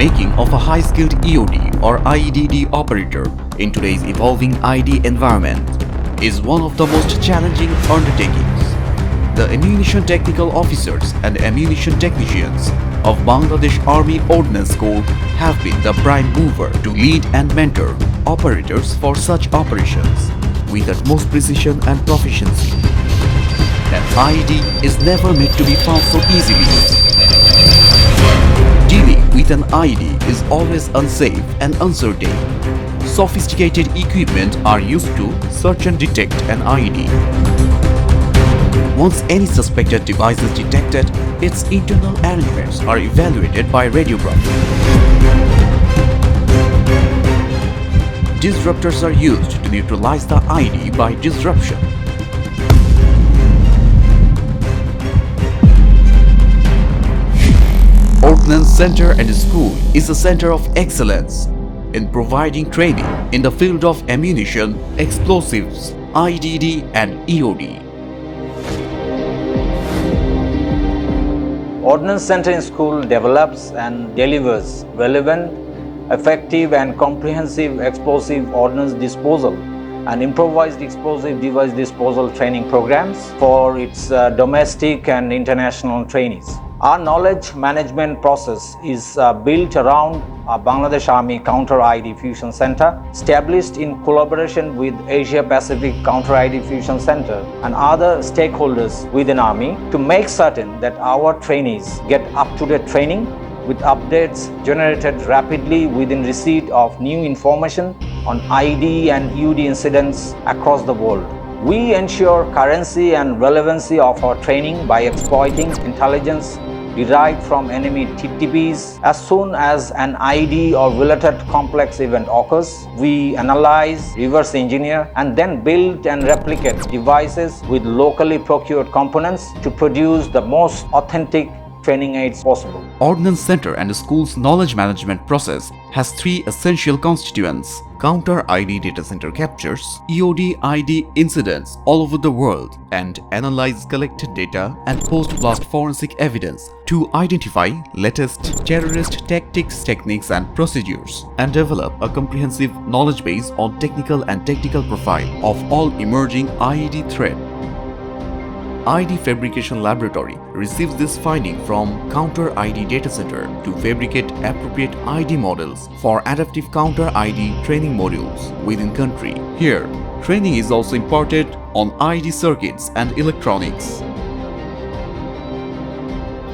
making of a high-skilled EOD or IEDD operator in today's evolving ID environment is one of the most challenging undertakings. The ammunition technical officers and ammunition technicians of Bangladesh Army Ordnance Corps have been the prime mover to lead and mentor operators for such operations with utmost precision and proficiency. An IED is never meant to be found so easily. Dealing with an IED is always unsafe and uncertain. Sophisticated equipment are used to search and detect an IED. Once any suspected device is detected, its internal arrangements are evaluated by radiography. Disruptors are used to neutralize the IED by disruption. Ordnance Center and School is a center of excellence in providing training in the field of ammunition, explosives, IEDD and EOD. Ordnance Center in School develops and delivers relevant, effective and comprehensive explosive ordnance disposal and improvised explosive device disposal training programs for its domestic and international trainees. Our knowledge management process is built around Bangladesh Army Counter IED Fusion Center, established in collaboration with Asia Pacific Counter IED Fusion Center and other stakeholders within Army to make certain that our trainees get up-to-date training with updates generated rapidly within receipt of new information on IED and EOD incidents across the world. We ensure currency and relevancy of our training by exploiting intelligence derived from enemy TTPs. As soon as an IED or related complex event occurs, we analyze, reverse engineer, and then build and replicate devices with locally procured components to produce the most authentic training aids possible. Ordnance Center and School's knowledge management process has three essential constituents. Counter IED data center captures EOD IED incidents all over the world and analyze collected data and post-blast forensic evidence to identify latest terrorist tactics, techniques and procedures and develop a comprehensive knowledge base on technical and tactical profile of all emerging IED threat. IED Fabrication Laboratory receives this finding from Counter IED Data Center to fabricate appropriate IED models for adaptive Counter IED training modules within country. Here, training is also imparted on IED circuits and electronics.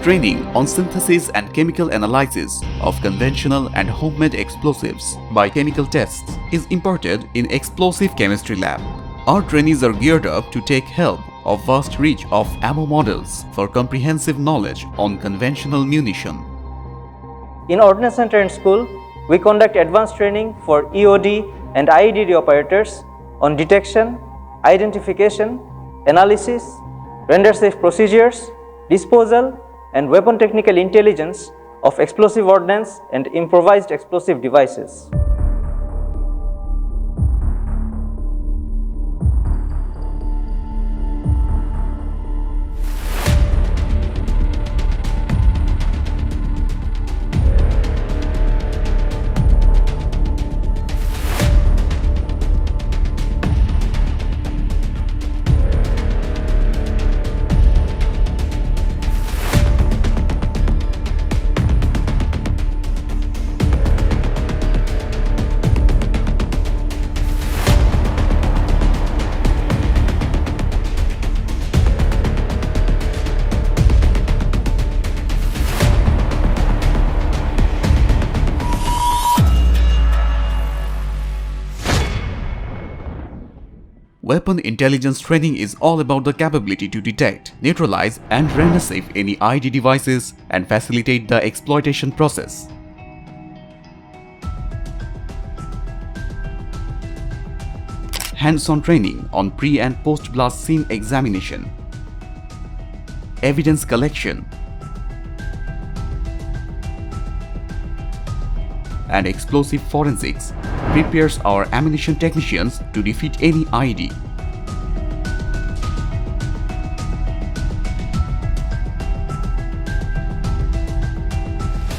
Training on synthesis and chemical analysis of conventional and homemade explosives by chemical tests is imparted in Explosive Chemistry Lab. Our trainees are geared up to take help of vast reach of ammo models for comprehensive knowledge on conventional munition. In Ordnance Center and School, we conduct advanced training for EOD and IEDD operators on detection, identification, analysis, render safe procedures, disposal, and weapon technical intelligence of explosive ordnance and improvised explosive devices. Weapon intelligence training is all about the capability to detect, neutralize and render safe any IED devices and facilitate the exploitation process. Hands-on training on pre- and post-blast scene examination, evidence collection, and explosive forensics prepares our ammunition technicians to defeat any IED.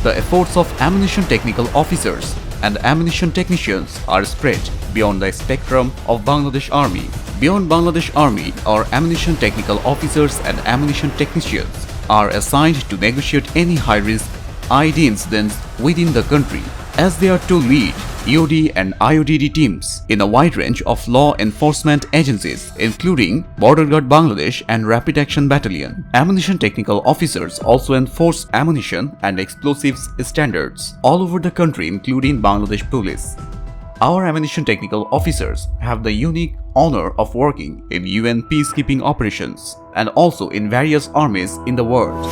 The efforts of ammunition technical officers and ammunition technicians are spread beyond the spectrum of Bangladesh Army. Beyond Bangladesh Army, our ammunition technical officers and ammunition technicians are assigned to negotiate any high-risk IED incidents within the country, as they are to lead EOD and IEDD teams in a wide range of law enforcement agencies, including Border Guard Bangladesh and Rapid Action Battalion. Ammunition technical officers also enforce ammunition and explosives standards all over the country, including Bangladesh Police. Our ammunition technical officers have the unique honor of working in UN peacekeeping operations and also in various armies in the world.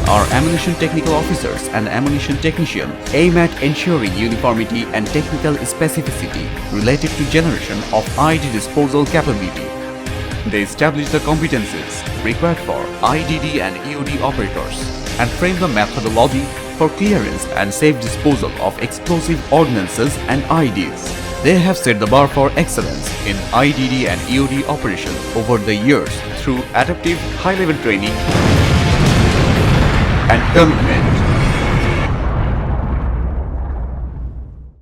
Our ammunition technical officers and ammunition technicians aim at ensuring uniformity and technical specificity related to generation of IED disposal capability. They establish the competencies required for IEDD and EOD operators and frame the methodology for clearance and safe disposal of explosive ordnances and IEDs. They have set the bar for excellence in IEDD and EOD operations over the years through adaptive high-level training and commitment